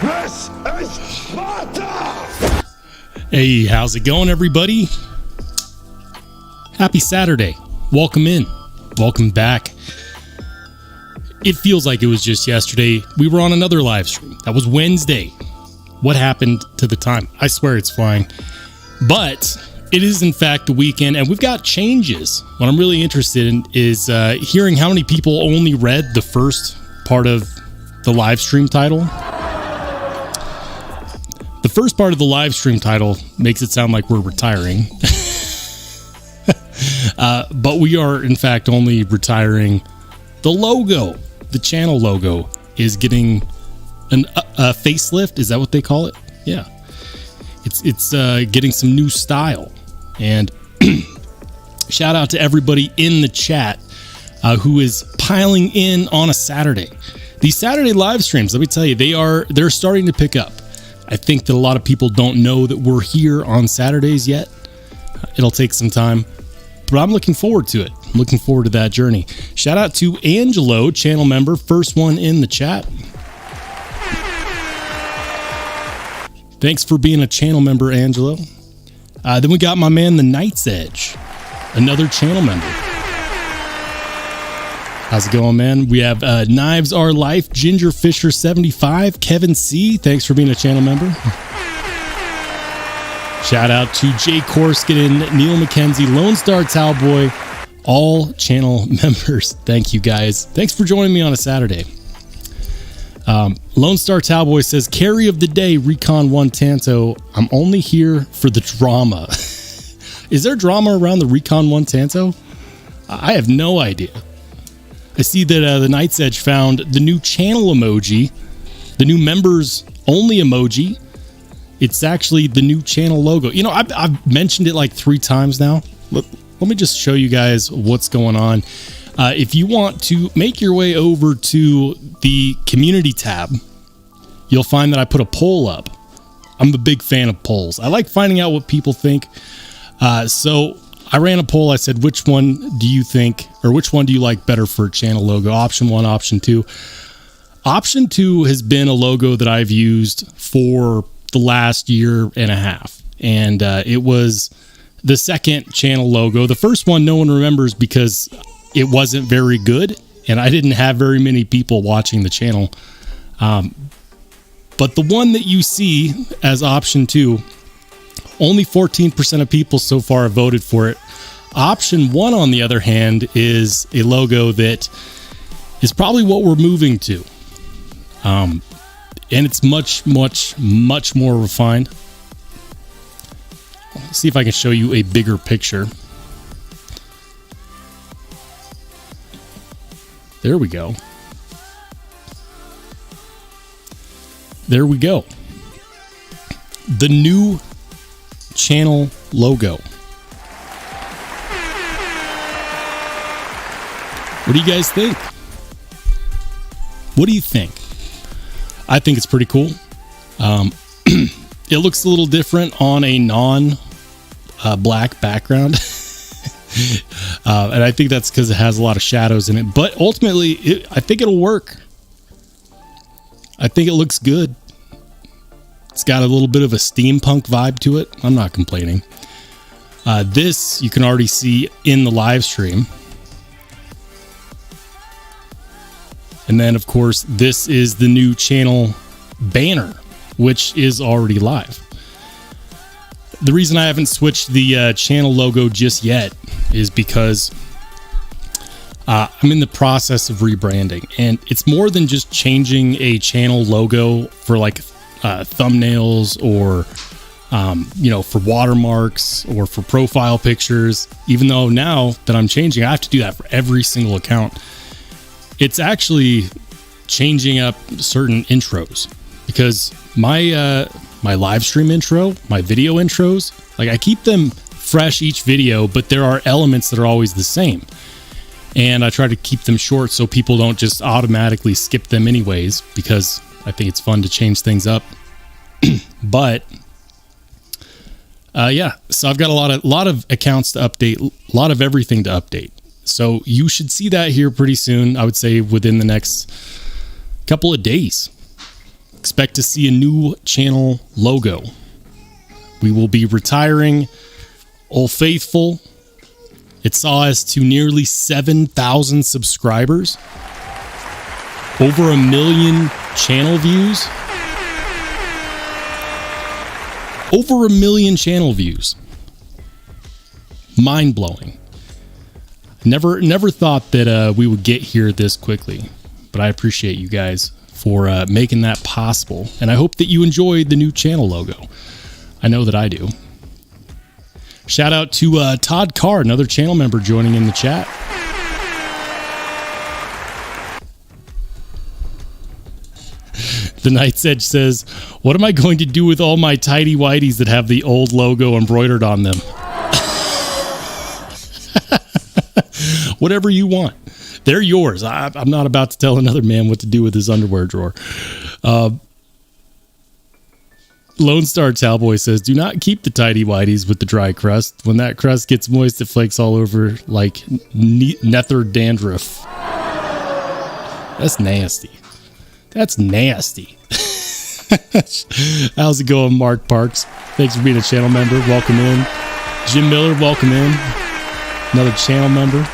This is Sparta! Hey, how's it going, everybody? Happy Saturday. Welcome in. Welcome back. It feels like it was just yesterday. We were on another live stream. That was Wednesday. What happened to the time? I swear it's flying. But it is, in fact, the weekend, and we've got changes. What I'm really interested in is hearing how many people only read the first part of the live stream title. The first part of the live stream title makes it sound like we're retiring. But we are, in fact, only retiring the logo. The channel logo is getting a facelift. Is that what they call it? Yeah. It's getting some new style. And shout out to everybody in the chat who is piling in on a Saturday. These Saturday live streams, let me tell you, they're starting to pick up. I think that a lot of people don't know that we're here on Saturdays yet. It'll take some time, but I'm looking forward to it. I'm looking forward to that journey. Shout out to Angelo, channel member, first one in the chat. Thanks for being a channel member, Angelo. Then we got my man, the Knight's Edge, another channel member. How's it going, man? We have Knives Are Life, Ginger Fisher 75, Kevin C. Thanks for being a channel member. Shout out to Jay Korskin, Neil McKenzie, Lone Star Towboy, all channel members. Thank you, guys. Thanks for joining me on a Saturday. Lone Star Towboy says, carry of the day, Recon 1 Tanto. I'm only here for the drama. Is there drama around the Recon 1 Tanto? I have no idea. I see that the Knight's Edge found the new channel emoji, the new members only emoji. It's actually the new channel logo. You know, I've mentioned it like 3 times now. Let me just show you guys what's going on. If you want to make your way over to the community tab, you'll find that I put a poll up. I'm a big fan of polls. I like finding out what people think. So I ran a poll. I said, which one do you think, or which one do you like better for a channel logo? Option 1, option 2. Option 2 has been a logo that I've used for the last year and a half. And it was the second channel logo. The first one no one remembers because it wasn't very good, and I didn't have very many people watching the channel. But the one that you see as option 2, only 14% of people so far have voted for it. Option 1, on the other hand, is a logo that is probably what we're moving to. And it's much, much, much more refined. Let's see if I can show you a bigger picture. There we go. There we go. The new channel logo. What do you guys think? What do you think? I think it's pretty cool. It looks a little different on a non-black background. And I think that's because it has a lot of shadows in it. But ultimately, I think it'll work. I think it looks good. It's got a little bit of a steampunk vibe to it. I'm not complaining. This you can already see in the live stream. And then, of course, this is the new channel banner, which is already live. The reason I haven't switched the channel logo just yet is because I'm in the process of rebranding, and it's more than just changing a channel logo for like thumbnails or for watermarks or for profile pictures. Even though now that I'm changing, I have to do that for every single account. It's actually changing up certain intros, because my live stream intro, my video intros, like I keep them fresh each video, but there are elements that are always the same. And I try to keep them short so people don't just automatically skip them anyways, because I think it's fun to change things up. But yeah, so I've got a lot of accounts to update, a lot of everything to update. So you should see that here pretty soon. I would say within the next couple of days. expect to see a new channel logo. We will be retiring Old Faithful. It saw us to nearly 7,000 subscribers, over 1 million channel views, over 1 million channel views. Mind-blowing. Never thought that we would get here this quickly, but I appreciate you guys for making that possible, and I hope that you enjoyed the new channel logo. I know that I do. Shout out to Todd Carr, another channel member joining in the chat. The Night's Edge says, what am I going to do with all my tidy whities that have the old logo embroidered on them? Whatever you want. They're yours. I'm not about to tell another man what to do with his underwear drawer. Lone Star Talboy says, do not keep the tidy whities with the dry crust. When that crust gets moist, it flakes all over like nether dandruff. That's nasty. That's nasty. How's it going, Mark Parks? Thanks for being a channel member. Welcome in. Jim Miller, welcome in. Another channel member.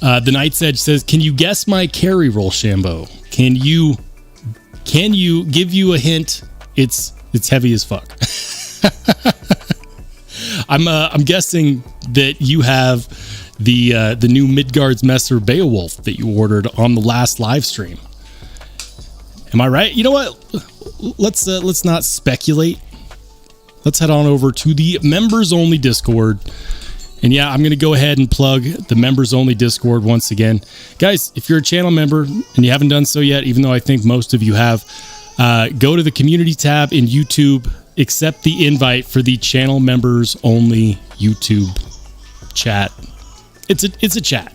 The Night's Edge says, can you guess my carry, Rollshambo? Can you give you a hint? It's heavy as fuck. I'm guessing that you have the new Midgards Messer Beowulf that you ordered on the last live stream. Am I right? You know what? Let's not speculate. Let's head on over to the members only Discord. And yeah, I'm going to go ahead and plug the members only Discord once again. Guys, if you're a channel member and you haven't done so yet, even though I think most of you have, go to the community tab in YouTube, accept the invite for the channel members only YouTube chat. It's a chat.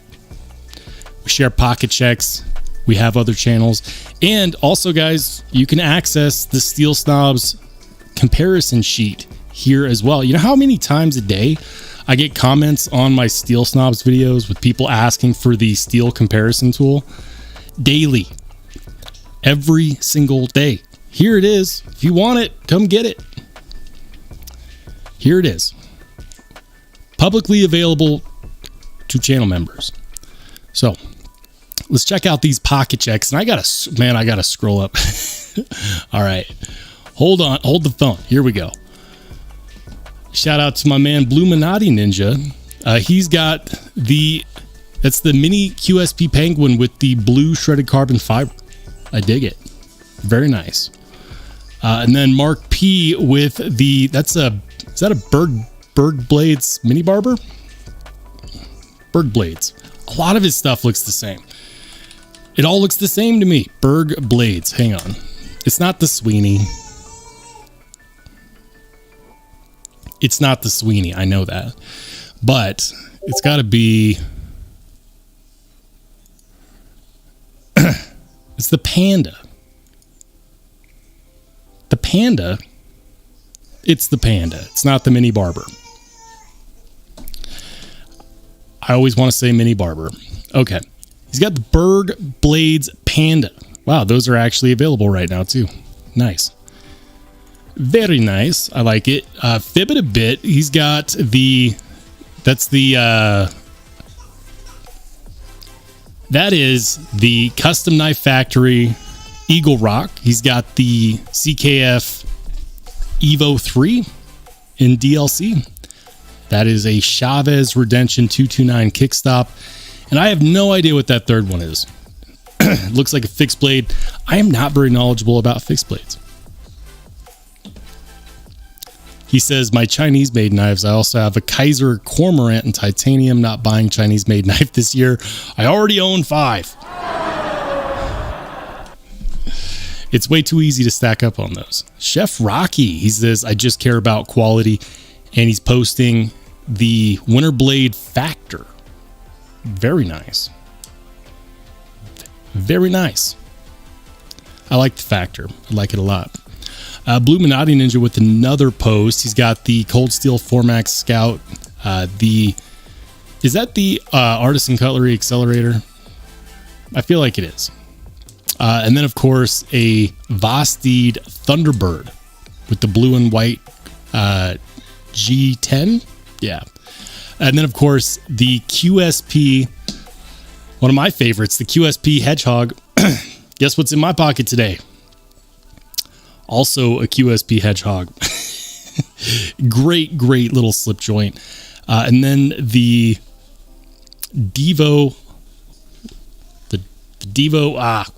We share pocket checks. We have other channels. And also, guys, you can access the Steel Snobs comparison sheet here as well. You know how many times a day I get comments on my Steel Snobs videos with people asking for the steel comparison tool? Daily. Every single day. Here it is. If you want it, come get it. Here it is. Publicly available to channel members. So, let's check out these pocket checks. And I gotta scroll up. All right. Hold on. Hold the phone. Here we go. Shout out to my man Bluminati Ninja. He's got that's the mini QSP Penguin with the blue shredded carbon fiber. I dig it. Very nice. And then Mark P with is that a Berg Blades mini barber? Berg Blades. A lot of his stuff looks the same. It all looks the same to me. Berg Blades. Hang on. It's not the Sweeney. It's not the Sweeney, I know that. But it's got to be... it's the Panda. The Panda? It's the Panda. It's not the Mini Barber. I always want to say Mini Barber. Okay. He's got the Berg Blades Panda. Wow, those are actually available right now, too. Nice. Very nice. I like it. Fib it a bit. He's got that is the Custom Knife Factory Eagle Rock. He's got the CKF Evo 3 in DLC. That is a Chavez Redemption 229 kickstop. And I have no idea what that third one is. It looks like a fixed blade. I am not very knowledgeable about fixed blades. He says, my Chinese-made knives. I also have a Kaiser Cormorant in titanium. Not buying Chinese-made knife this year. I already own 5. It's way too easy to stack up on those. Chef Rocky, he says, I just care about quality. And he's posting the Winter Blade Factor. Very nice. Very nice. I like the Factor. I like it a lot. Bluminati Ninja with another post. He's got the Cold Steel Formax Scout. Is that the Artisan Cutlery Accelerator? I feel like it is. And then, of course, a Vosteed Thunderbird with the blue and white G10. Yeah. And then, of course, the QSP, one of my favorites, the QSP Hedgehog. Guess what's in my pocket today? Also a QSP Hedgehog. Great little slip joint. And then the Devo, the Devo,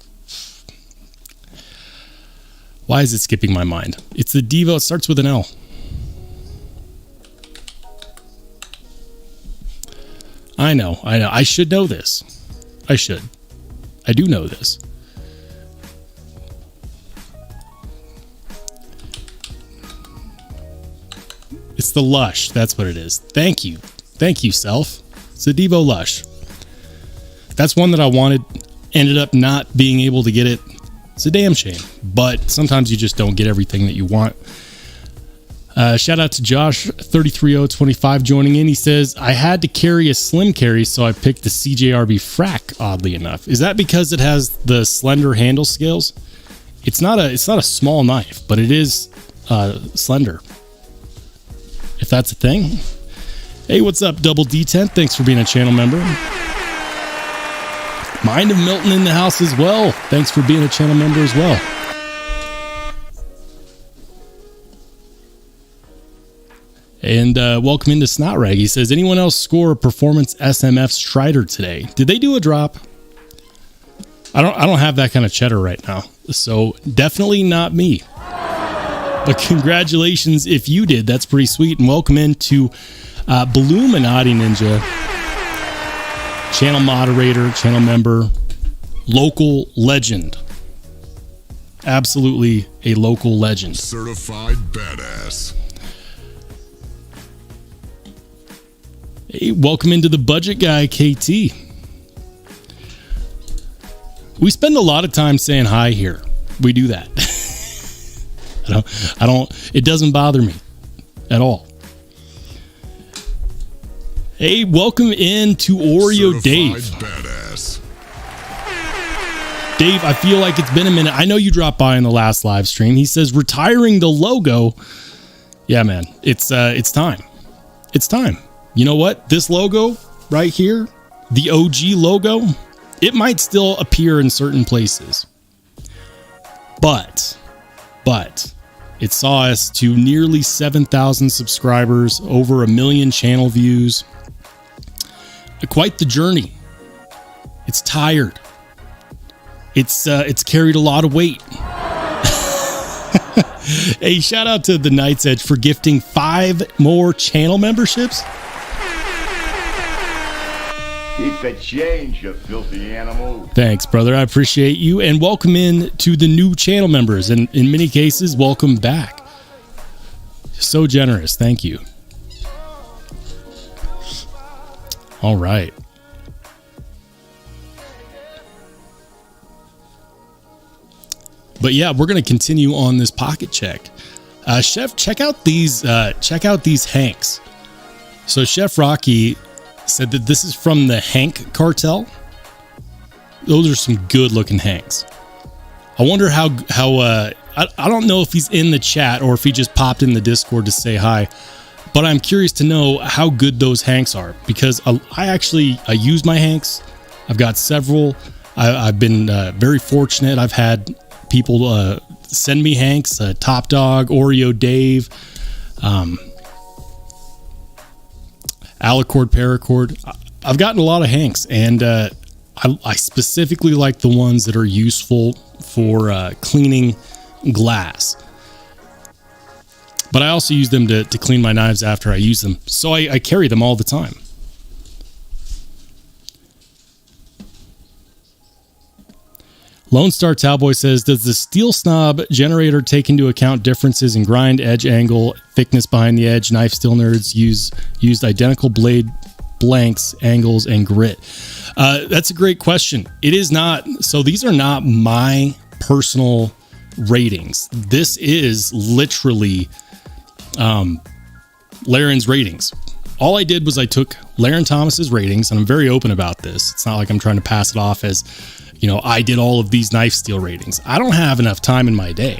why is it skipping my mind? It's the Devo, it starts with an L. I know. I should know this. I do know this. It's the Lush. That's what it is. Thank you. Thank you, Self. It's the Devo Lush. That's one that I wanted. Ended up not being able to get it. It's a damn shame. But sometimes you just don't get everything that you want. Shout out to Josh 33025 joining in. He says, I had to carry a slim carry, so I picked the CJRB Frac, oddly enough. Is that because it has the slender handle scales? It's not a small knife, but it is slender. If that's a thing. Hey, what's up, Double D10? Thanks for being a channel member. Mind of Milton in the house as well. Thanks for being a channel member as well. And welcome into Snotrag. He says, anyone else score a Performance SMF Strider today? Did they do a drop? I don't have that kind of cheddar right now. So definitely not me. But congratulations if you did. That's pretty sweet. And welcome into Balluminati Ninja. Channel moderator, channel member, local legend. Absolutely a local legend. Certified badass. Hey, welcome into the budget guy, KT. We spend a lot of time saying hi here. We do that. I don't, it doesn't bother me at all. Hey, welcome in to Oreo Certified Dave. Badass. Dave, I feel like it's been a minute. I know you dropped by in the last live stream. He says retiring the logo. Yeah, man, it's time. It's time. You know what? This logo right here, the OG logo, it might still appear in certain places. But it saw us to nearly 7,000 subscribers, over 1 million channel views. Quite the journey. It's tired. It's carried a lot of weight. Hey, shout out to the Night's Edge for gifting 5 more channel memberships. Keep the change, you filthy animal. Thanks, brother. I appreciate you. And welcome in to the new channel members. And in many cases, welcome back. So generous. Thank you. All right. But yeah, we're going to continue on this pocket check. Chef, check out these Hanks. So Chef Rocky said that this is from the Hank cartel. Those are some good looking Hanks. I wonder how I don't know if he's in the chat or if he just popped in the Discord to say hi, but I'm curious to know how good those Hanks are, because I use my Hanks. I've got several. I've been very fortunate. I've had people send me Hanks, Top Dog, Oreo Dave, Alicord, Paracord. I've gotten a lot of Hanks, and I specifically like the ones that are useful for cleaning glass. But I also use them to clean my knives after I use them. So I carry them all the time. Lone Star Cowboy says, does the Steel Snob generator take into account differences in grind, edge angle, thickness behind the edge? Knife Steel Nerds used identical blade blanks, angles, and grit. That's a great question. It is not. So these are not my personal ratings. This is literally Laren's ratings. All I did was I took Laren Thomas's ratings, and I'm very open about this. It's not like I'm trying to pass it off as I did all of these knife steel ratings. I don't have enough time in my day.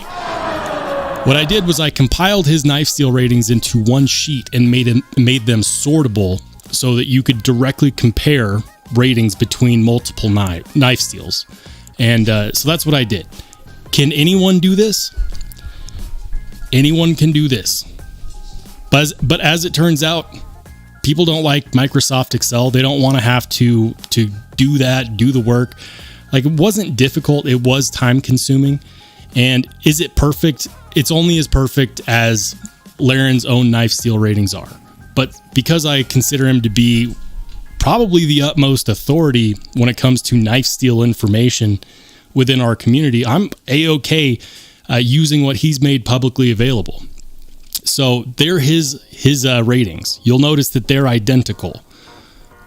What I did was I compiled his knife steel ratings into one sheet and made them sortable so that you could directly compare ratings between multiple knife steels. And so that's what I did. Can anyone do this? Anyone can do this. But as it turns out, people don't like Microsoft Excel. They don't want to have to do the work. Like, it wasn't difficult. It was time consuming. And is it perfect? It's only as perfect as Laren's own knife steel ratings are. But because I consider him to be probably the utmost authority when it comes to knife steel information within our community, I'm A-OK using what he's made publicly available. So they're his ratings. You'll notice that they're identical,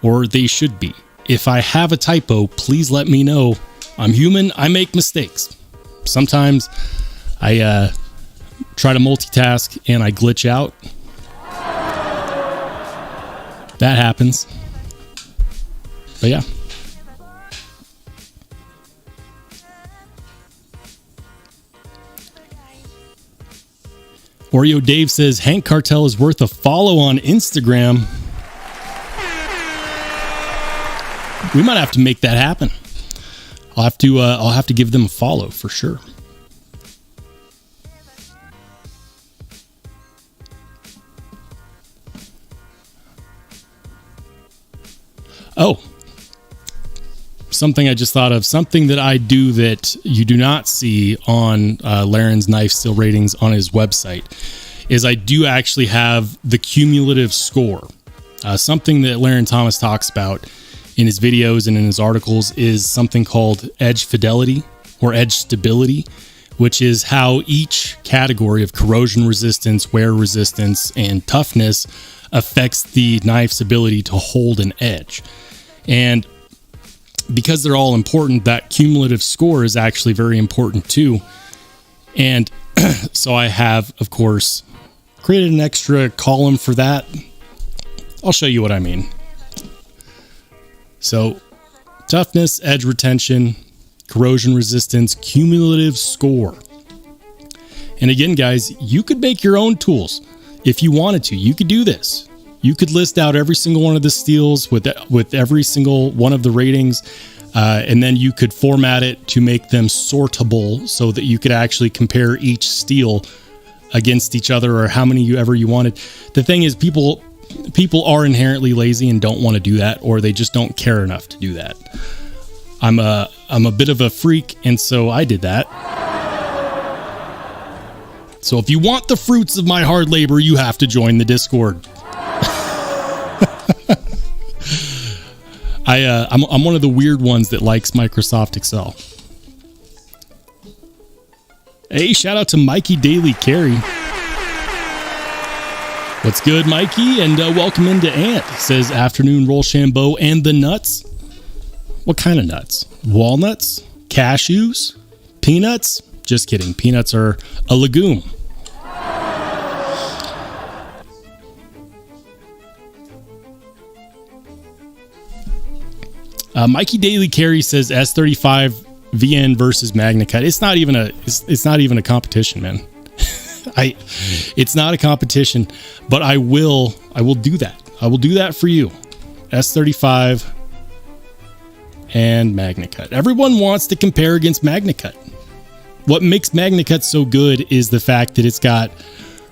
or they should be. If I have a typo, please let me know. I'm human. I make mistakes. Sometimes I try to multitask and I glitch out. That happens. But yeah. Oreo Dave says Hank Cartel is worth a follow on Instagram. We might have to make that happen. I'll have to give them a follow for sure. Oh, something I just thought of, something that I do that you do not see on Laren's knife steel ratings on his website is I do actually have the cumulative score. Something that Laren Thomas talks about in his videos and in his articles is something called edge fidelity or edge stability, which is how each category of corrosion resistance, wear resistance, and toughness affects the knife's ability to hold an edge. And because they're all important, that cumulative score is actually very important too. And so I have, of course, created an extra column for that. I'll show you what I mean. So toughness, edge retention, corrosion resistance, cumulative score. And again, guys, you could make your own tools if you wanted to. You could do this. You could list out every single one of the steels with every single one of the ratings, and then you could format it to make them sortable so that you could actually compare each steel against each other or how many you wanted. The thing is, people are inherently lazy and don't want to do that, or they just don't care enough to do that. I'm a bit of a freak, and so I did that. So if you want the fruits of my hard labor, you have to join the Discord. I'm one of the weird ones that likes Microsoft Excel. Hey, shout out to Mikey Daily Carey. What's good, Mikey? And welcome into Ant. Says afternoon Rollshambo and the nuts. What kind of nuts? Walnuts? Cashews? Peanuts? Just kidding. Peanuts are a legume. Mikey Daily Carey says S35 VN versus MagnaCut. It's not even a competition, man. It's not a competition, but I will do that. I will do that for you. S35 and MagnaCut. Everyone wants to compare against MagnaCut. What makes MagnaCut so good is the fact that it's got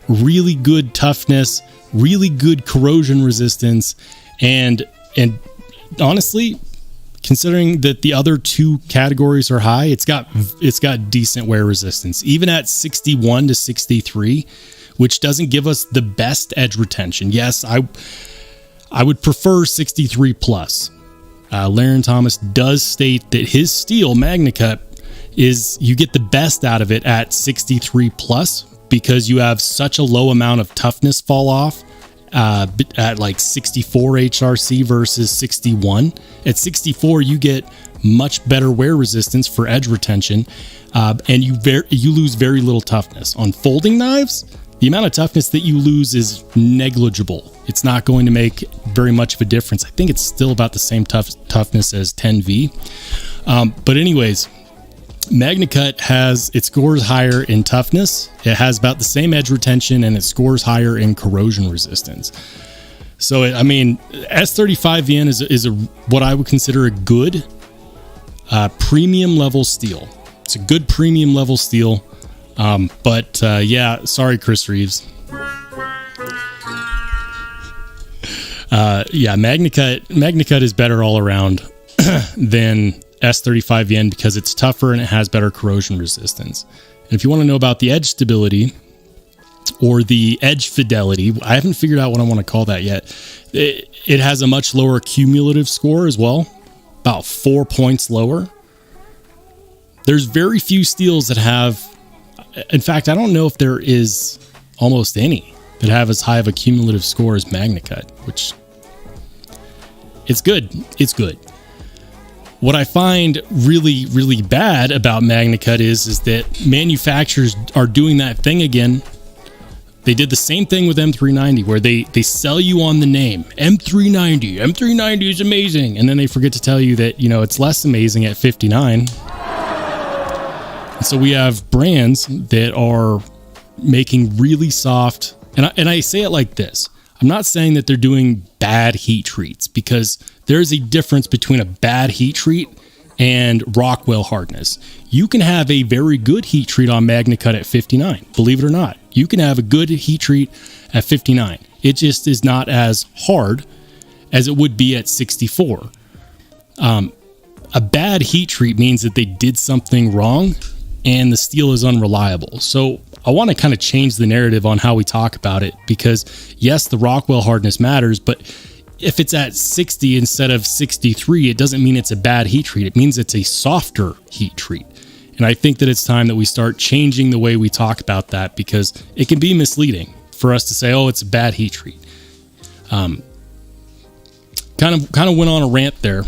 really good toughness, really good corrosion resistance, and honestly, considering that the other two categories are high, it's got decent wear resistance, even at 61 to 63, which doesn't give us the best edge retention. Yes, I would prefer 63 plus. Laren Thomas does state that his steel MagnaCut is, you get the best out of it at 63 plus because you have such a low amount of toughness fall off. At like 64 HRC versus 61. At 64, you get much better wear resistance for edge retention, and you lose very little toughness. On folding knives, the amount of toughness that you lose is negligible. It's not going to make very much of a difference. I think it's still about the same toughness as 10V. But anyways, MagnaCut it scores higher in toughness. It has about the same edge retention, and it scores higher in corrosion resistance. So, S35VN is what I would consider a good premium level steel. It's a good premium level steel. Sorry, Chris Reeves. MagnaCut is better all around than S35VN because it's tougher and it has better corrosion resistance. And if you want to know about the edge stability or the edge fidelity, I haven't figured out what I want to call that yet. It has a much lower cumulative score as well, about 4 points lower. There's very few steels that have, in fact, I don't know if there is almost any that have as high of a cumulative score as MagnaCut, which it's good. It's good. What I find really, really bad about MagnaCut is that manufacturers are doing that thing again. They did the same thing with M390 where they sell you on the name M390. M390 is amazing. And then they forget to tell you that, it's less amazing at 59. And so we have brands that are making really soft, and I say it like this. I'm not saying that they're doing bad heat treats, because there's a difference between a bad heat treat and Rockwell hardness. You can have a very good heat treat on MagnaCut at 59. Believe it or not, you can have a good heat treat at 59. It just is not as hard as it would be at 64. A bad heat treat means that they did something wrong and the steel is unreliable. So I want to kind of change the narrative on how we talk about it, because yes, the Rockwell hardness matters, but if it's at 60 instead of 63, it doesn't mean it's a bad heat treat. It means it's a softer heat treat. And I think that it's time that we start changing the way we talk about that, because it can be misleading for us to say, oh, it's a bad heat treat. Kind of went on a rant there.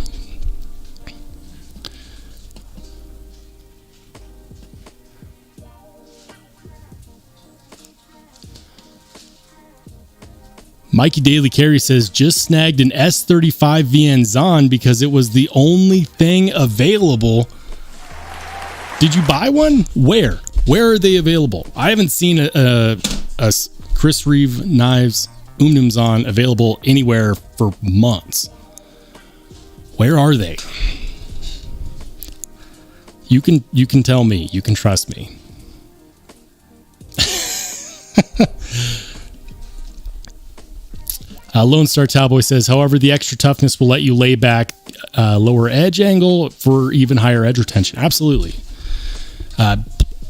Mikey Daily Carey says, just snagged an S35VN Zon because it was the only thing available. Did you buy one? Where are they available? I haven't seen a Chris Reeve Knives Zon available anywhere for months. Where are they? You can tell me. You can trust me. Lone Star Cowboy says, however, the extra toughness will let you lay back lower edge angle for even higher edge retention. Absolutely.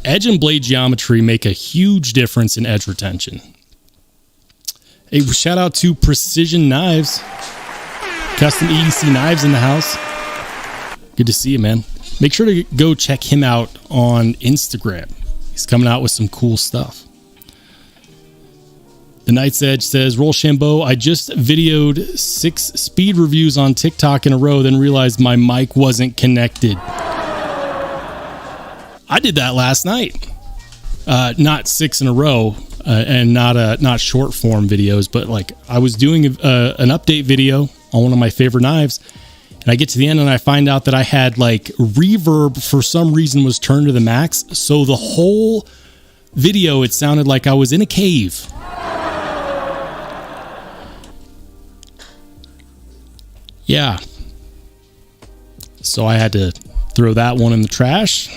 Edge and blade geometry make a huge difference in edge retention. Hey, shout out to Precision Knives. Custom EDC Knives in the house. Good to see you, man. Make sure to go check him out on Instagram. He's coming out with some cool stuff. The Night's Edge says, Rollshambo, I just videoed 6 speed reviews on TikTok in a row, then realized my mic wasn't connected. I did that last night. Not 6 in a row, and not short form videos, but like I was doing an update video on one of my favorite knives, and I get to the end and I find out that I had like reverb for some reason was turned to the max. So the whole video, it sounded like I was in a cave. Yeah. So I had to throw that one in the trash.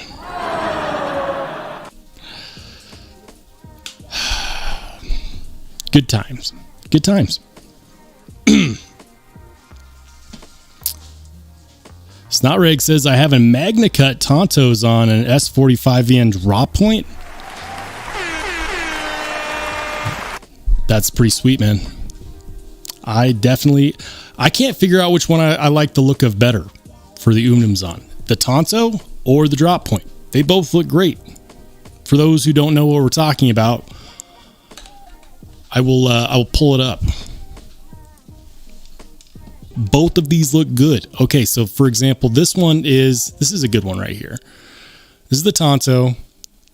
Good times. Good times. Snotreg says, I have a MagnaCut Tontos on an S45VN drop point. That's pretty sweet, man. I can't figure out which one I like the look of better for the Zon. The Tonto or the drop point. They both look great. For those who don't know what we're talking about, I will pull it up. Both of these look good. Okay, so for example, this is a good one right here. This is the Tonto.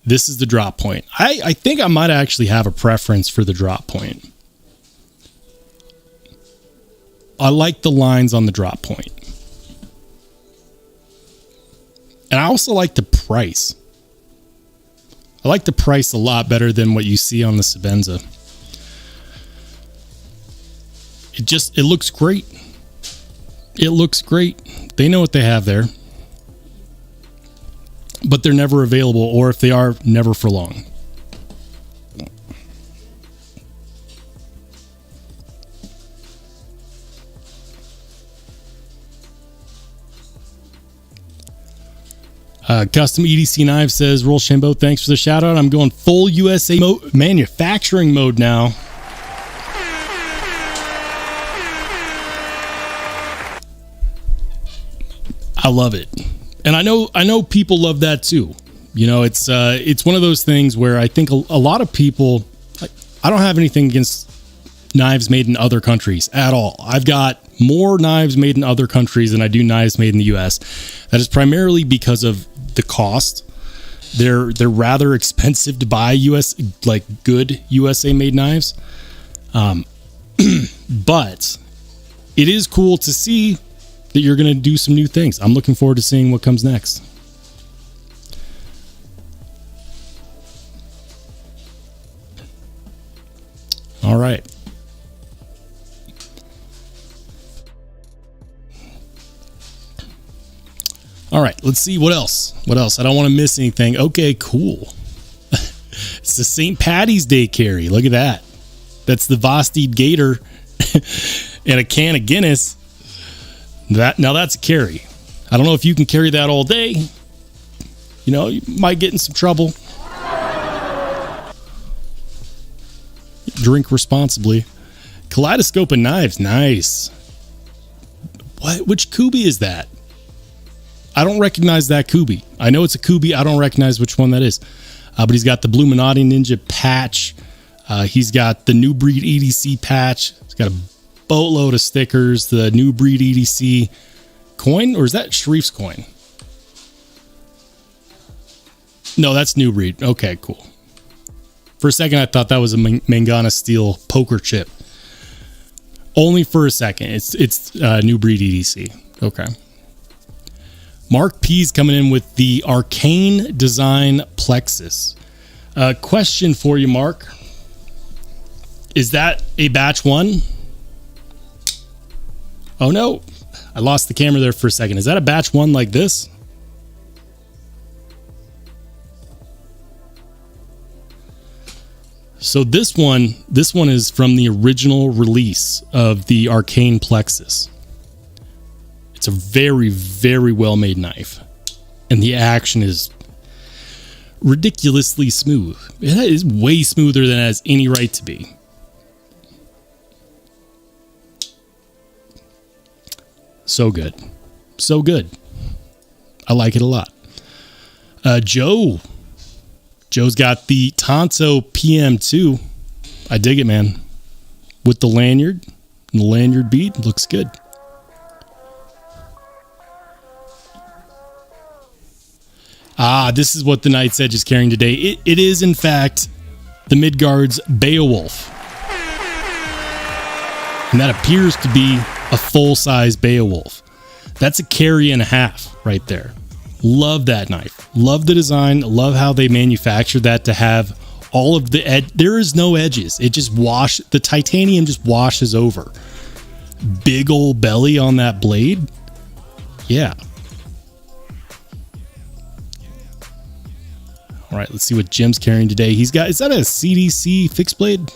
This is the drop point. I think I might actually have a preference for the drop point. I like the lines on the drop point. And I also like the price. I like the price a lot better than what you see on the Sebenza. It looks great. It looks great. They know what they have there. But they're never available, or if they are, never for long. Custom EDC Knives says, Rollshambo, thanks for the shout out. I'm going full USA manufacturing mode now. I love it. And I know people love that too. You know, it's one of those things where I think a lot of people, I don't have anything against knives made in other countries at all. I've got more knives made in other countries than I do knives made in the US. That is primarily because of the cost. They're rather expensive to buy good USA made knives. But it is cool to see that you're going to do some new things. I'm looking forward to seeing what comes next. All right. All right, let's see what else. What else? I don't want to miss anything. Okay, cool. It's the St. Patty's Day carry. Look at that. That's the Vosteed Gator and a can of Guinness. Now that's a carry. I don't know if you can carry that all day. You know, you might get in some trouble. Drink responsibly. Kaleidoscope of Knives. Nice. What? Which Kubi is that? I don't recognize that Kubi. I know it's a Kubi. I don't recognize which one that is. But he's got the Bluminati Ninja patch. He's got the New Breed EDC patch. He's got a boatload of stickers. The New Breed EDC coin, or is that Sharif's coin? No, that's New Breed. Okay, cool. For a second, I thought that was a Mangana Steel poker chip. Only for a second. It's New Breed EDC. Okay. Mark P's coming in with the Arcane Design Plexus. Question for you, Mark. Is that a batch one? Oh no, I lost the camera there for a second. Is that a batch one like this? So this one is from the original release of the Arcane Plexus. It's a very, very well-made knife. And the action is ridiculously smooth. It is way smoother than it has any right to be. So good. So good. I like it a lot. Joe's got the Tonto PM2. I dig it, man. With the lanyard and the lanyard bead. Looks good. This is what the Knight's Edge is carrying today. It is, in fact, the Midgards Beowulf. And that appears to be a full-size Beowulf. That's a carry and a half right there. Love that knife. Love the design. Love how they manufactured that to have all of the edge. There is no edges. It just the titanium just washes over. Big old belly on that blade. Yeah. All right, let's see what Jim's carrying today. Is that a CDC fixed blade?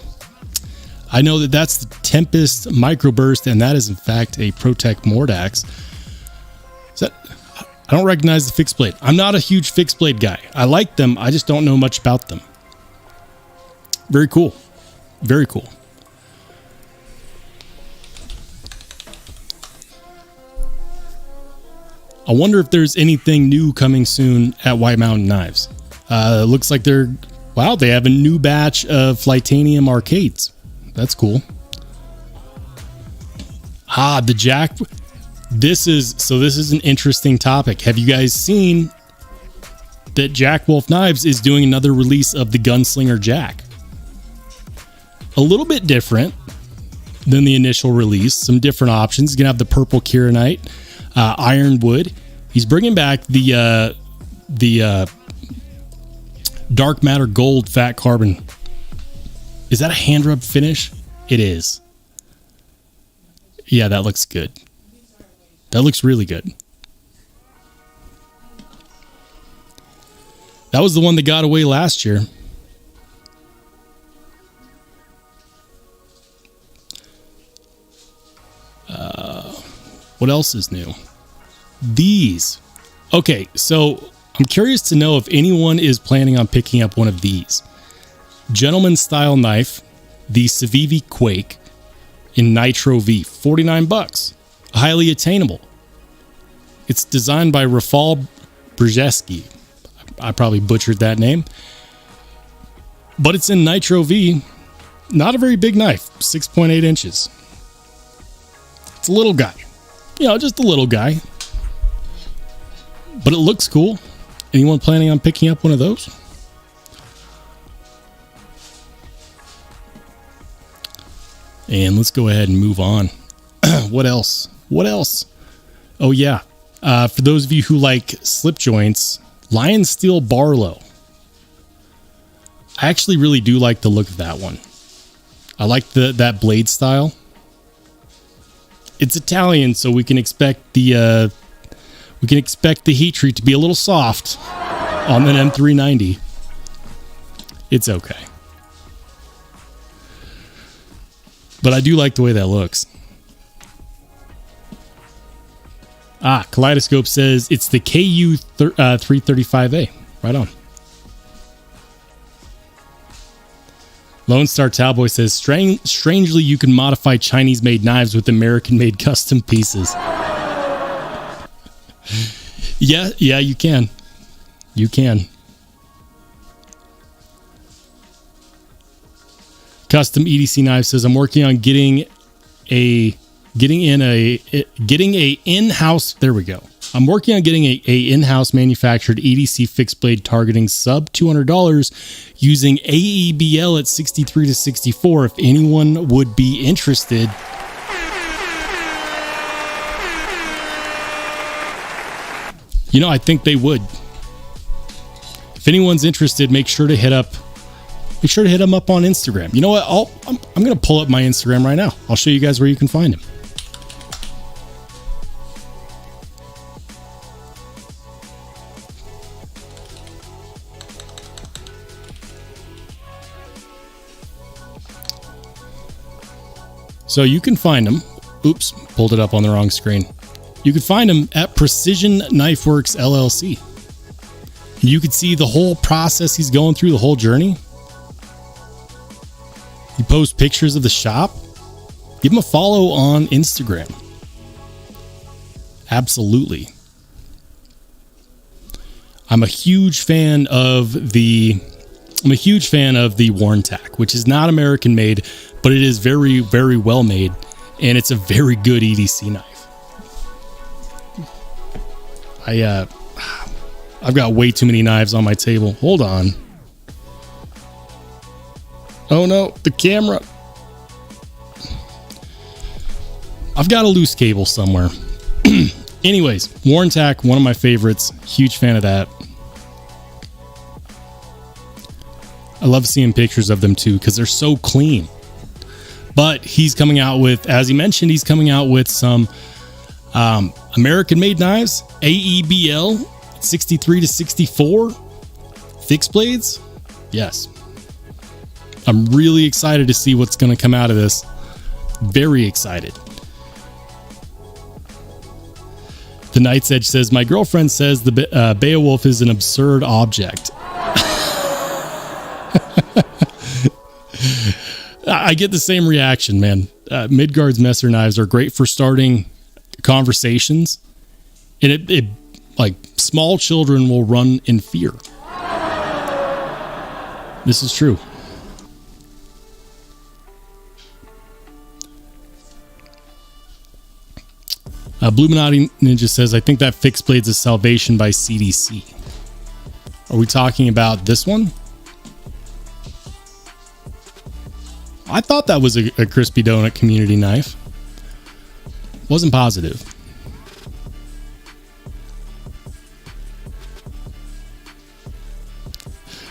I know that's the Tempest Microburst, and that is in fact a ProTech Mordax. I don't recognize the fixed blade. I'm not a huge fixed blade guy. I like them. I just don't know much about them. Very cool. Very cool. I wonder if there's anything new coming soon at White Mountain Knives. Looks like they have a new batch of Flightanium arcades. That's cool. The Jack. This is an interesting topic. Have you guys seen that Jack Wolf Knives is doing another release of the Gunslinger Jack? A little bit different than the initial release. Some different options. He's gonna have the purple Kieranite, ironwood. He's bringing back the the dark matter gold fat carbon. Is that a hand rub finish? It is. Yeah, that looks good. That looks really good. That was the one that got away last year. What else is new? These. Okay, so I'm curious to know if anyone is planning on picking up one of these. Gentleman style knife, the Civivi Quake in Nitro V, $49. Highly attainable. It's designed by Rafal Brzeski. I probably butchered that name. But it's in Nitro V. Not a very big knife, 6.8 inches. It's a little guy. You know, just a little guy. But it looks cool. Anyone planning on picking up one of those? And let's go ahead and move on. What else? What else? Oh, yeah. For those of you who like slip joints, Lion Steel Barlow. I actually really do like the look of that one. I like that blade style. It's Italian, so we can expect the heat treat to be a little soft on an M390. It's okay. But I do like the way that looks. Kaleidoscope says it's the KU 335A. Right on. Lone Star Cowboy says, strangely, you can modify Chinese-made knives with American-made custom pieces. Yeah, you can. You can. Custom EDC Knife says, I'm working on getting a in-house. There we go. I'm working on getting a in-house manufactured EDC fixed blade targeting sub $200 using AEBL at 63 to 64. If anyone would be interested. You know, I think they would. If anyone's interested, make sure to hit them up on Instagram. You know what? I'm going to pull up my Instagram right now. I'll show you guys where you can find him. So you can find him. Oops, pulled it up on the wrong screen. You can find him at Precision Knife Works LLC. You can see the whole process he's going through, the whole journey. He posts pictures of the shop. Give him a follow on Instagram. Absolutely. I'm a huge fan of the Warntac, which is not American made, but it is very, very well made, and it's a very good EDC knife. I've got way too many knives on my table. Hold on. Oh no, the camera. I've got a loose cable somewhere. Anyways, Warntac, one of my favorites. Huge fan of that. I love seeing pictures of them too because they're so clean. But he's coming out with, as he mentioned, he's coming out with some American-made knives, AEBL, 63 to 64, fixed blades. Yes. I'm really excited to see what's going to come out of this. Very excited. The Night's Edge says, my girlfriend says the Beowulf is an absurd object. I get the same reaction, man. Midgards messer knives are great for starting conversations, and it like small children will run in fear. This is true. Bluminati Ninja says, I think that fixed blade's a Salvation by CDC. Are we talking about this one? I thought that was a Crispy Donut community knife. Wasn't positive.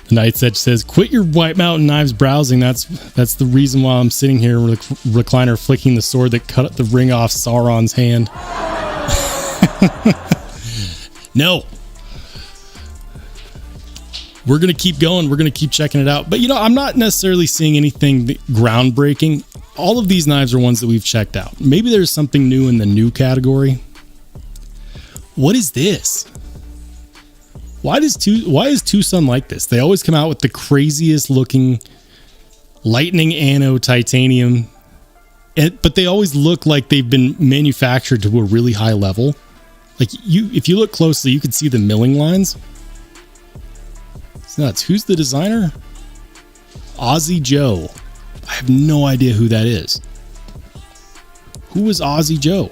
The Night's Edge says, quit your White Mountain Knives browsing. That's the reason why I'm sitting here with a recliner flicking the sword that cut the ring off Sauron's hand. No. We're going to keep going. We're going to keep checking it out. But, I'm not necessarily seeing anything groundbreaking. All of these knives are ones that we've checked out. Maybe there's something new in the new category. What is this? Why is Tucson like this? They always come out with the craziest looking lightning anno titanium, but they always look like they've been manufactured to a really high level. Like if you look closely, you can see the milling lines. It's nuts. Who's the designer? Aussie Joe. I have no idea who that is. Who is Aussie Joe?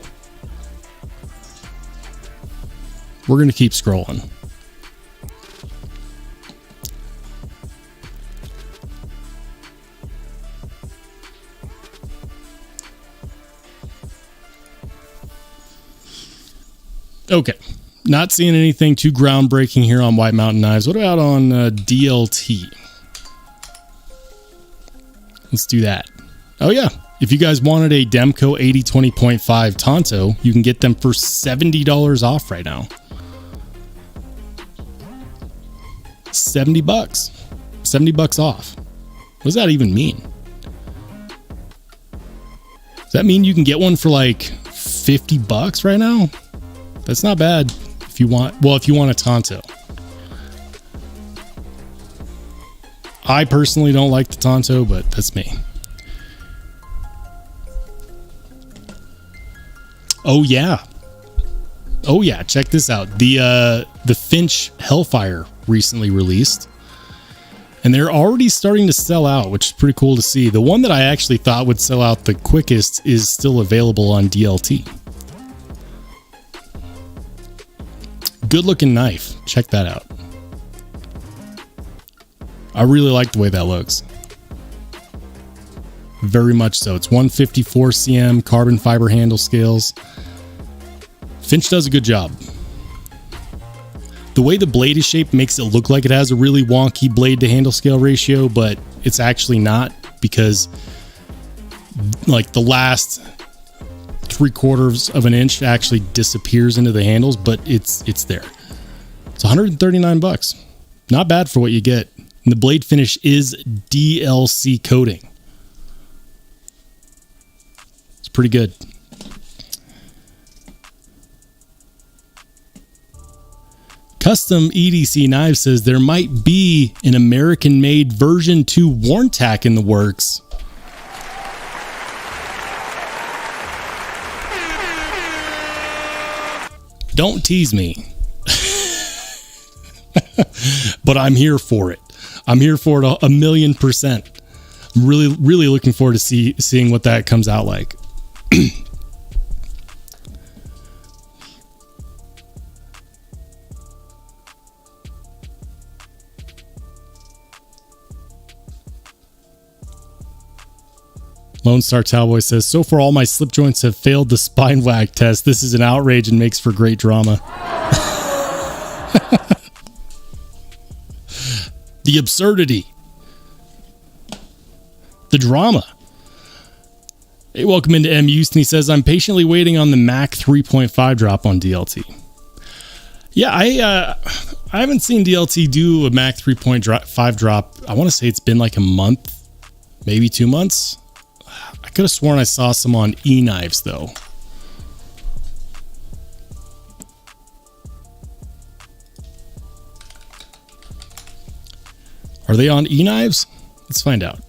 We're going to keep scrolling. Okay, not seeing anything too groundbreaking here on White Mountain Knives. What about on DLT? Let's do that. Oh yeah, if you guys wanted a Demco 8020.5 Tonto, you can get them for $70 off right now. $70. $70 off. What does that even mean? Does that mean you can get one for like $50 right now? That's not bad if you want, if you want a Tonto. I personally don't like the Tonto, but that's me. Oh yeah. Oh yeah, check this out. The Finch Hellfire recently released. And they're already starting to sell out, which is pretty cool to see. The one that I actually thought would sell out the quickest is still available on DLT. Good looking knife. Check that out. I really like the way that looks. Very much so. It's 154 cm carbon fiber handle scales. Finch does a good job. The way the blade is shaped makes it look like it has a really wonky blade to handle scale ratio, but it's actually not, because like the last 3/4 of an inch actually disappears into the handles, but it's there. It's $139. Not bad for what you get. And the blade finish is DLC coating. It's pretty good. Custom EDC Knives says there might be an American-made version 2 Warntack in the works. Don't tease me. But I'm here for it. I'm here for it 1,000,000%. I'm really looking forward to seeing what that comes out like. Lone Star Cowboy says, so far all my slip joints have failed the spine whack test. This is an outrage and makes for great drama. The absurdity. The drama. Hey, welcome into M. Houston. He says, I'm patiently waiting on the Mac 3.5 drop on DLT. Yeah, I haven't seen DLT do a Mac 3.5 drop. I want to say it's been like a month, maybe 2 months. I could have sworn I saw some on E-Knives, though. Are they on E-Knives? Let's find out.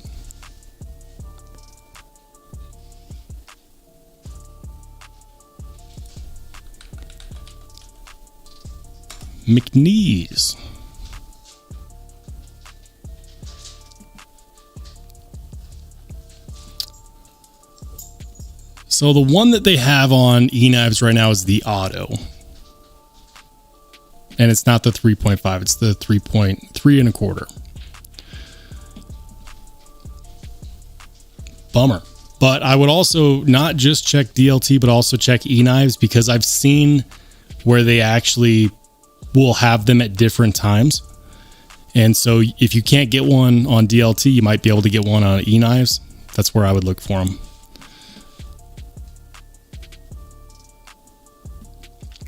McNeese. So the one that they have on E-Knives right now is the Auto. And it's not the 3.5, it's the 3.3 1/4. Bummer. But I would also not just check DLT, but also check E-Knives, because I've seen where they actually will have them at different times. And so if you can't get one on DLT, you might be able to get one on E-Knives. That's where I would look for them.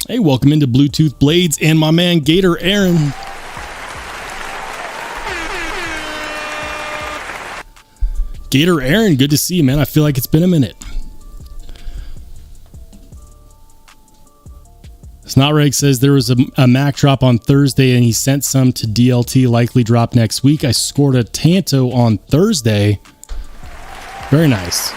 Hey, welcome into Bluetooth Blades and my man Gator Aaron. Gator Aaron, good to see you, man. I feel like it's been a minute. Snotreg says there was a Mac drop on Thursday and he sent some to DLT, likely drop next week. I scored a Tanto on Thursday. Very nice.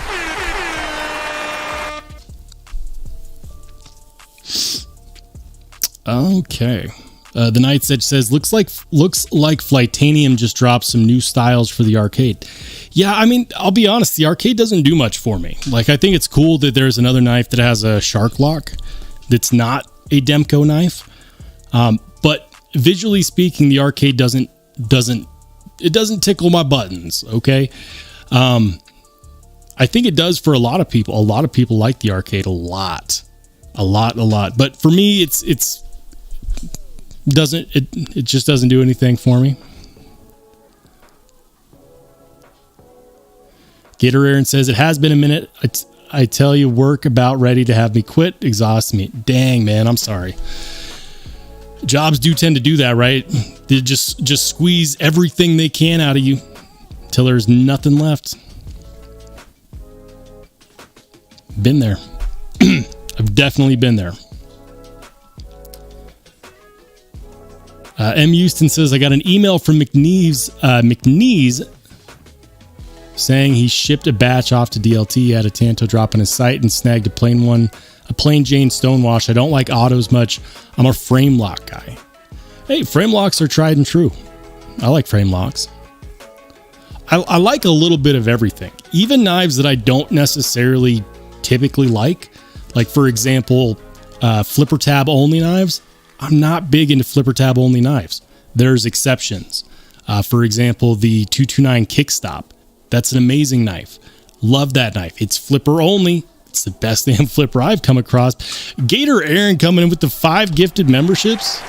Okay. The Night's Edge says looks like Flightanium just dropped some new styles for the arcade. Yeah, I mean, I'll be honest, the arcade doesn't do much for me. Like, I think it's cool that there's another knife that has a shark lock that's not a Demko knife. But visually speaking, the arcade doesn't tickle my buttons, okay? I think it does for a lot of people. A lot of people like the arcade a lot. But for me, it just doesn't do anything for me. Gator Aaron says it has been a minute. I tell you, work about ready to have me quit. Exhaust me. Dang, man, I'm sorry. Jobs do tend to do that, right? They just squeeze everything they can out of you till there's nothing left. Been there. I've definitely been there. M. Houston says, I got an email from McNeese saying he shipped a batch off to DLT. He had a Tanto drop on his site and snagged a plain Jane Stonewash. I don't like autos much. I'm a frame lock guy. Hey, frame locks are tried and true. I like frame locks. I like a little bit of everything. Even knives that I don't necessarily typically like for example, flipper tab only knives. I'm not big into flipper tab only knives. There's exceptions. For example, the 229 Kickstop. That's an amazing knife. Love that knife. It's flipper only. It's the best damn flipper I've come across. Gator Aaron coming in with the 5 gifted memberships.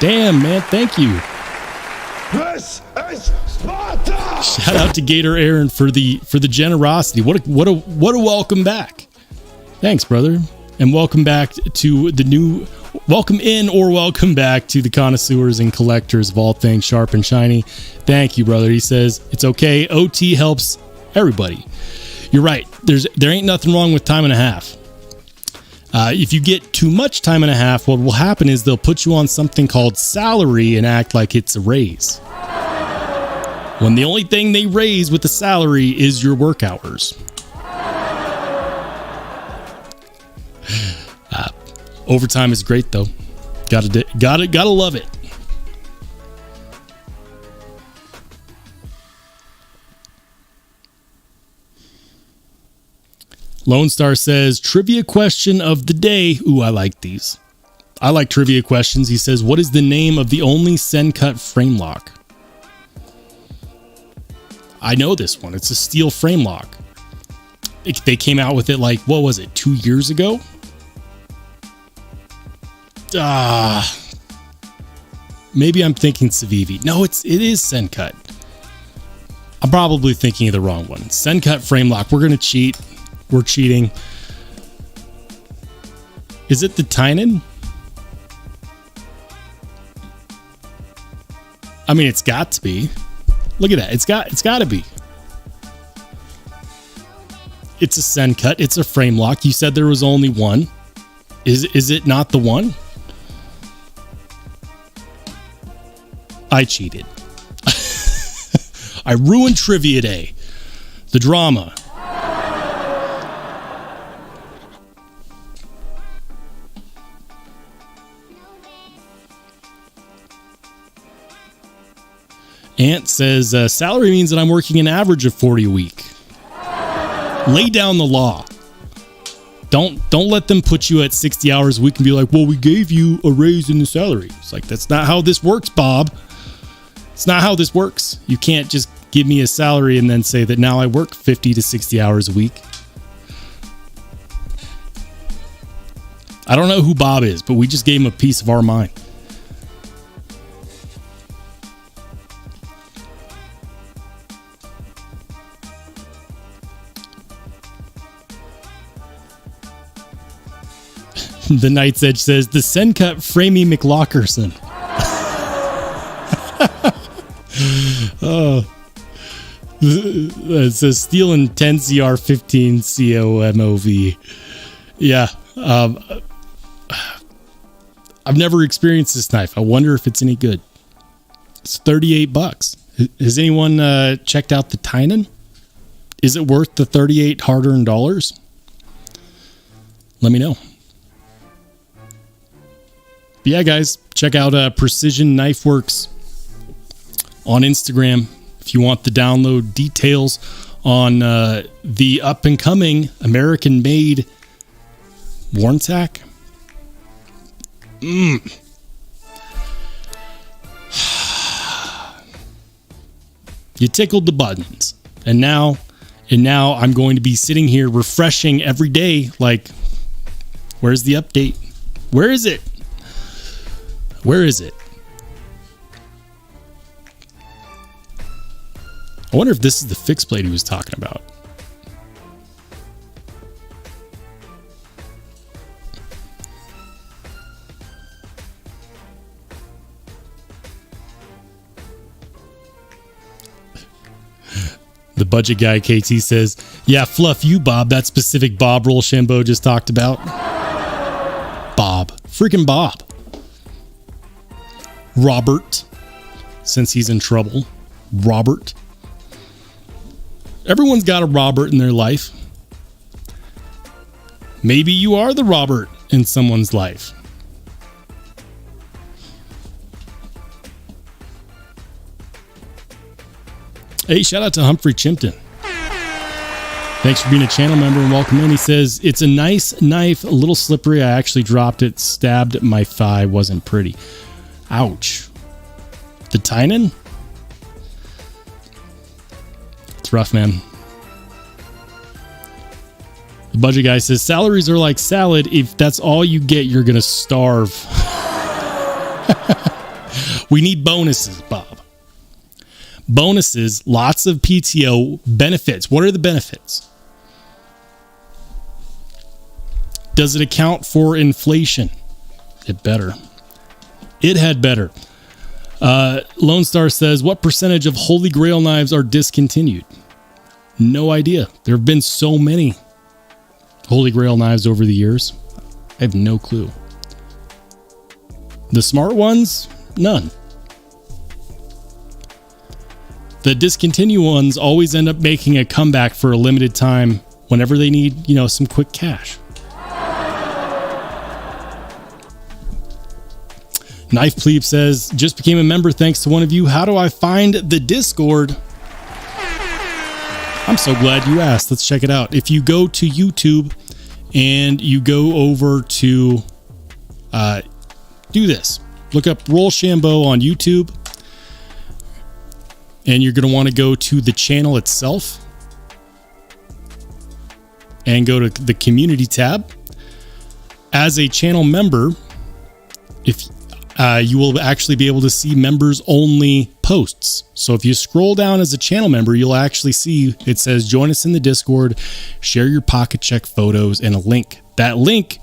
Damn, man. Thank you. This is Sparta! Shout out to Gator Aaron for the generosity. What a welcome back. Thanks, brother. And welcome back to the new... Welcome in or welcome back to the connoisseurs and collectors of all things sharp and shiny. Thank you, brother. He says, it's okay. OT helps everybody. You're right. There ain't nothing wrong with time and a half. If you get too much time and a half, what will happen is they'll put you on something called salary and act like it's a raise. When the only thing they raise with the salary is your work hours. Overtime is great though. Gotta love it. Lone Star says, trivia question of the day. Ooh, I like these. I like trivia questions. He says, what is the name of the only sencut frame lock? I know this one. It's a steel frame lock. They came out with it like, what was it, 2 years ago? Maybe I'm thinking civivi. No, it is sencut. I'm probably thinking of the wrong one. Sencut frame lock. We're gonna cheat. We're cheating. Is it the Tynan? I mean, it's got to be. Look at that. It's got to be. It's a sencut. It's a frame lock. You said there was only one. Is it not the one? I cheated. I ruined Trivia Day. The drama. Ant says, salary means that I'm working an average of 40 a week. Lay down the law. Don't let them put you at 60 hours a week and be like, well, we gave you a raise in the salary. It's like, that's not how this works, Bob. It's not how this works. You can't just give me a salary and then say that now I work 50 to 60 hours a week. I don't know who Bob is, but we just gave him a piece of our mind. The Night's Edge says, the sencut Framey McLaugherson. Oh. It says Steel and 10 CR15 COMOV. Yeah. I've never experienced this knife. I wonder if it's any good. It's $38. Has anyone checked out the Tynan? Is it worth the 38 hard-earned dollars? Let me know. But yeah, guys, check out Precision Knife Works on Instagram if you want the download details on the up-and-coming American-made Warnsack. You tickled the buttons. And now I'm going to be sitting here refreshing every day. Like, where's the update? Where is it? Where is it? I wonder if this is the fixed plate he was talking about. The budget guy KT says, yeah, fluff you, Bob. That specific Bob Rollshambo just talked about. Bob. Freaking Bob. Robert. Since he's in trouble. Robert. Everyone's got a Robert in their life. Maybe you are the Robert in someone's life. Hey, shout out to Humphrey Chimpton. Thanks for being a channel member and welcome in. He says, it's a nice knife, a little slippery. I actually dropped it, stabbed my thigh, wasn't pretty. Ouch. The Tynan? It's rough, man. The budget guy says, salaries are like salad. If that's all you get, you're going to starve. We need bonuses, Bob. Bonuses, lots of PTO benefits. What are the benefits? Does it account for inflation? It better. It had better. Lone Star says, what percentage of Holy Grail knives are discontinued? No idea. There have been so many Holy Grail knives over the years. I have no clue. The smart ones? None. The discontinued ones always end up making a comeback for a limited time whenever they need, some quick cash. Knife Plebe says, just became a member thanks to one of you. How do I find the Discord? I'm so glad you asked. Let's check it out. If you go to YouTube and you go over to do this, look up Rollshambo on YouTube. And you're going to want to go to the channel itself and go to the community tab. As a channel member, if you will actually be able to see members only posts. So if you scroll down as a channel member, you'll actually see it says join us in the Discord, share your pocket check photos, and a link. That link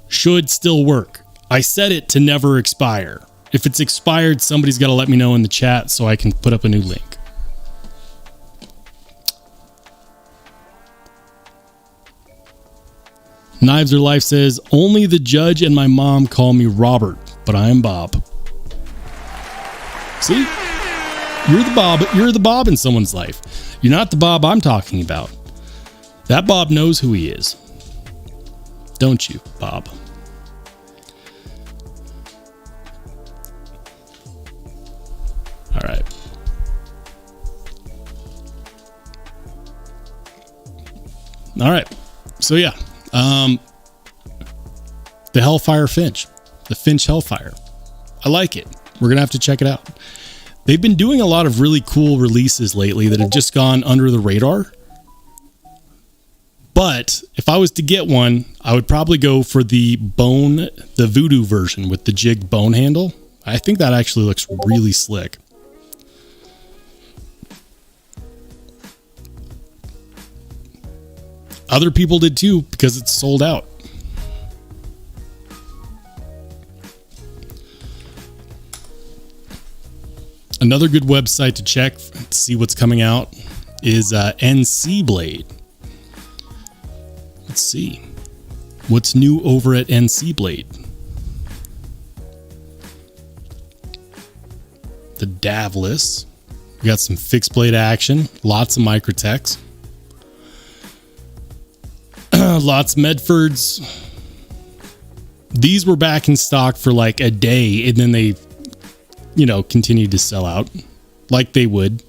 should still work. I set it to never expire. If it's expired, somebody's got to let me know in the chat so I can put up a new link. Knives Are Life says, only the judge and my mom call me Robert, but I am Bob. See? You're the Bob in someone's life. You're not the Bob I'm talking about. That Bob knows who he is. Don't you, Bob? All right. All right. So yeah, the Hellfire Finch, the Finch Hellfire. I like it. We're going to have to check it out. They've been doing a lot of really cool releases lately that have just gone under the radar. But if I was to get one, I would probably go for the Voodoo version with the jig bone handle. I think that actually looks really slick. Other people did too because it's sold out. Another good website to check to see what's coming out is NC Blade. Let's see. What's new over at NC Blade? The Davlis. We got some fixed blade action. Lots of microtechs. Lots of Medfords. These were back in stock for like a day, and then they, continued to sell out like they would.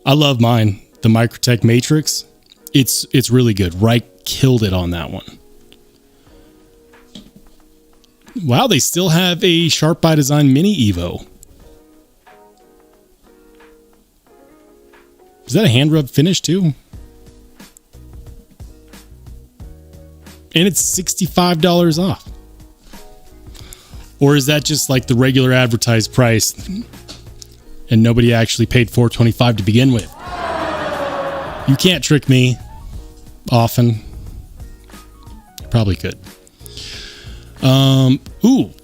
I love mine. The Microtech Matrix. It's really good. Reich killed it on that one. Wow, they still have a Sharp by Design Mini Evo. Is that a hand rub finish too? And it's $65 off. Or is that just like the regular advertised price and nobody actually paid $425 to begin with? You can't trick me often. Probably could.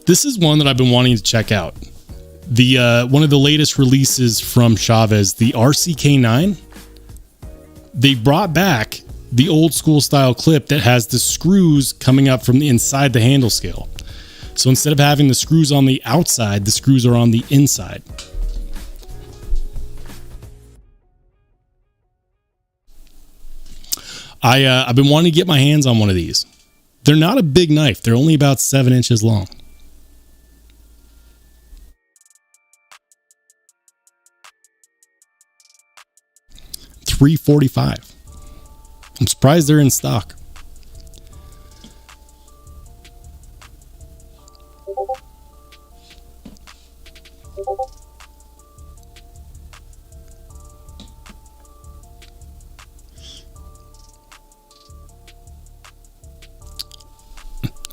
This is one that I've been wanting to check out. The one of the latest releases from Chavez, the RCK9. They brought back the old school style clip that has the screws coming up from the inside the handle scale. So instead of having the screws on the outside, the screws are on the inside. I've been wanting to get my hands on one of these. They're not a big knife. They're only about 7 inches long. $345. I'm surprised they're in stock.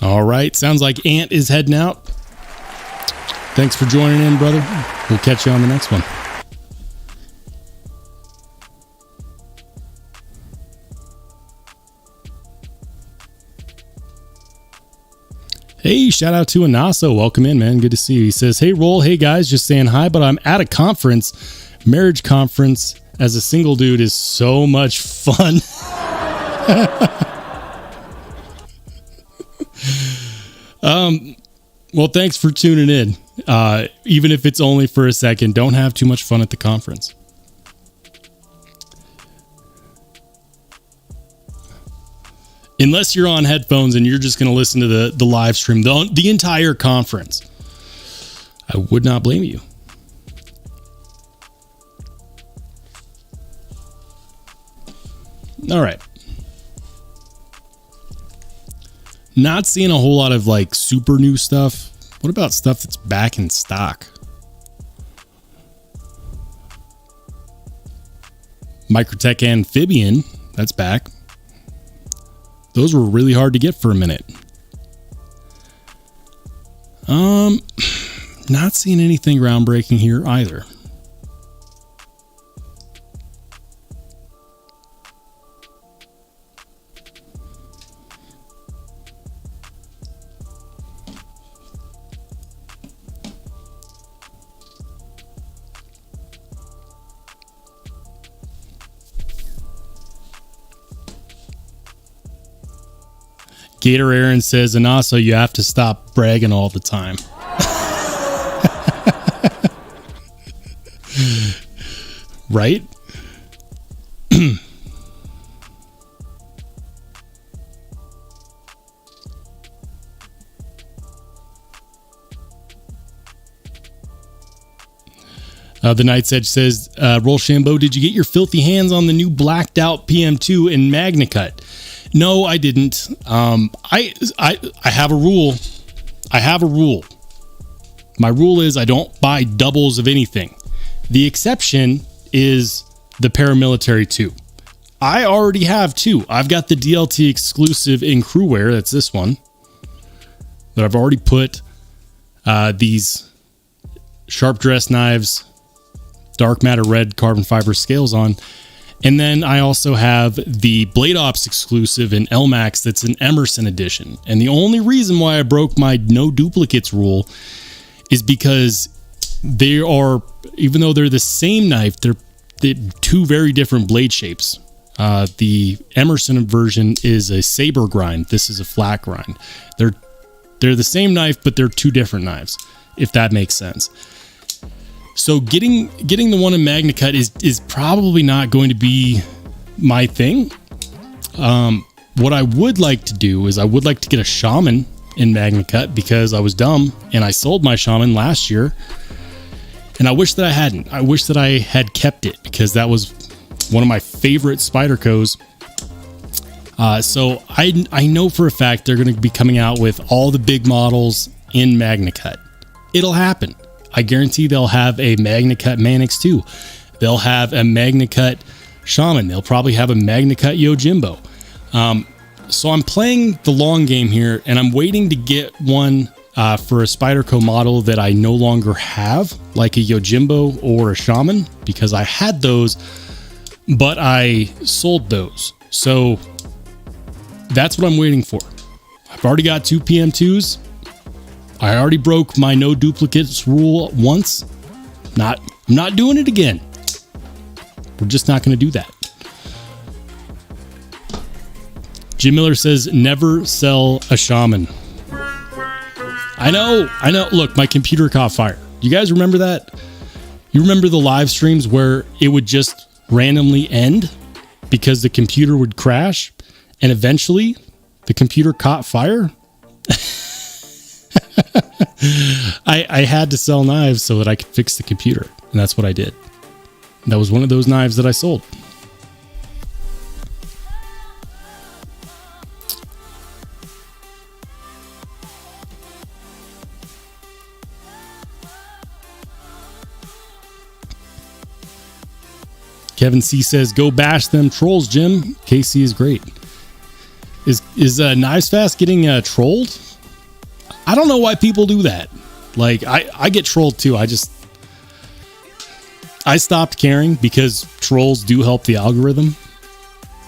All right. Sounds like Ant is heading out. Thanks for joining in, brother. We'll catch you on the next one. Hey, shout out to Anaso. Welcome in, man. Good to see you. He says, hey, Roll. Hey, guys. Just saying hi, but I'm at a conference. Marriage conference as a single dude is so much fun. Well, thanks for tuning in. Even if it's only for a second, don't have too much fun at the conference. Unless you're on headphones and you're just going to listen to the live stream, the entire conference. I would not blame you. All right. Not seeing a whole lot of like super new stuff. What about stuff that's back in stock? Microtech Amphibian, that's back. Those were really hard to get for a minute. Not seeing anything groundbreaking here either. Gator Aaron says, and also you have to stop bragging all the time. Right? The Night's Edge says, Rollshambo, did you get your filthy hands on the new blacked out PM2 in MagnaCut? No, I didn't. I have a rule. I have a rule. My rule is I don't buy doubles of anything. The exception is the paramilitary 2. I already have 2. I've got the DLT exclusive in crewwear. That's this one. But I've already put these sharp dress knives, dark matter red carbon fiber scales on. And then I also have the Blade Ops exclusive in LMAX that's an Emerson edition. And the only reason why I broke my no duplicates rule is because they are, even though they're the same knife, they're two very different blade shapes. The Emerson version is a saber grind. This is a flat grind. They're the same knife, but they're two different knives, if that makes sense. So getting the one in MagnaCut is probably not going to be my thing. What I would like to do is I would like to get a Shaman in MagnaCut, because I was dumb and I sold my Shaman last year, and I wish that I hadn't. I wish that I had kept it, because that was one of my favorite Spydercos. So I know for a fact they're going to be coming out with all the big models in MagnaCut. It'll happen. I guarantee they'll have a MagnaCut Manix 2. They'll have a MagnaCut Shaman. They'll probably have a MagnaCut Yojimbo. So I'm playing the long game here, and I'm waiting to get one for a Spyderco model that I no longer have, like a Yojimbo or a Shaman, because I had those, but I sold those. So that's what I'm waiting for. I've already got 2 PM2s. I already broke my no duplicates rule once. I'm not doing it again. We're just not going to do that. Jim Miller says, never sell a Shaman. I know. Look, my computer caught fire. You guys remember that? You remember the live streams where it would just randomly end because the computer would crash, and eventually the computer caught fire? I had to sell knives so that I could fix the computer, and that's what I did. That was one of those knives that I sold. Kevin C says, go bash them trolls, Jim. KC is great. Is Knives Fast getting trolled? I don't know why people do that. Like, I get trolled too. I stopped caring because trolls do help the algorithm.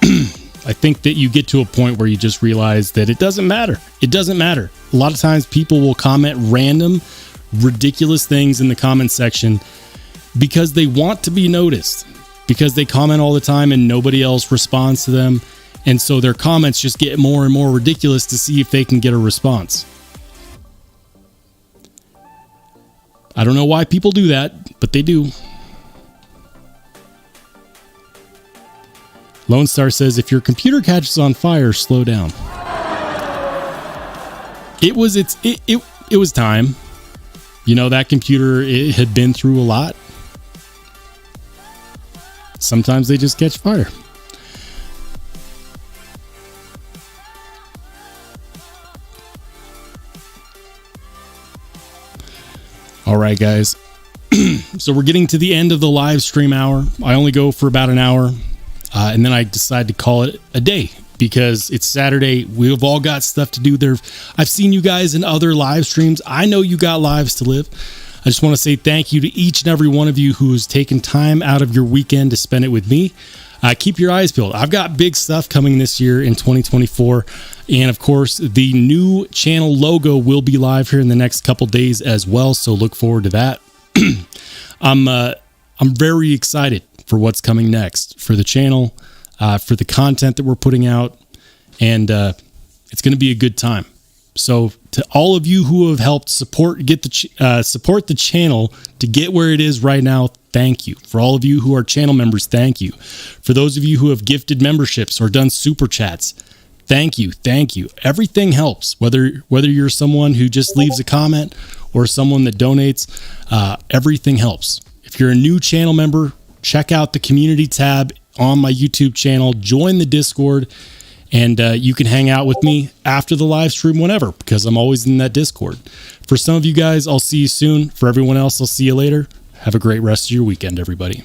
I think that you get to a point where you just realize that it doesn't matter. It doesn't matter. A lot of times people will comment random, ridiculous things in the comment section because they want to be noticed. Because they comment all the time and nobody else responds to them. And so their comments just get more and more ridiculous to see if they can get a response. I don't know why people do that, but they do. Lone Star says, if your computer catches on fire, slow down. It was time. You know, that computer, it had been through a lot. Sometimes they just catch fire. All right, guys. So we're getting to the end of the live stream hour. I only go for about an hour. And then I decide to call it a day because it's Saturday. We've all got stuff to do there. I've seen you guys in other live streams. I know you got lives to live. I just want to say thank you to each and every one of you who's taken time out of your weekend to spend it with me. Keep your eyes peeled. I've got big stuff coming this year in 2024. And of course, the new channel logo will be live here in the next couple days as well. So look forward to that. I'm very excited for what's coming next for the channel, for the content that we're putting out. And it's going to be a good time. So to all of you who have helped support the channel to get where it is right now, thank you. For all of you who are channel members, thank you. For those of you who have gifted memberships or done super chats, thank you. Thank you. Everything helps. Whether you're someone who just leaves a comment or someone that donates, everything helps. If you're a new channel member, check out the community tab on my YouTube channel, join the Discord, and you can hang out with me after the live stream whenever, because I'm always in that Discord. For some of you guys, I'll see you soon. For everyone else, I'll see you later. Have a great rest of your weekend, everybody.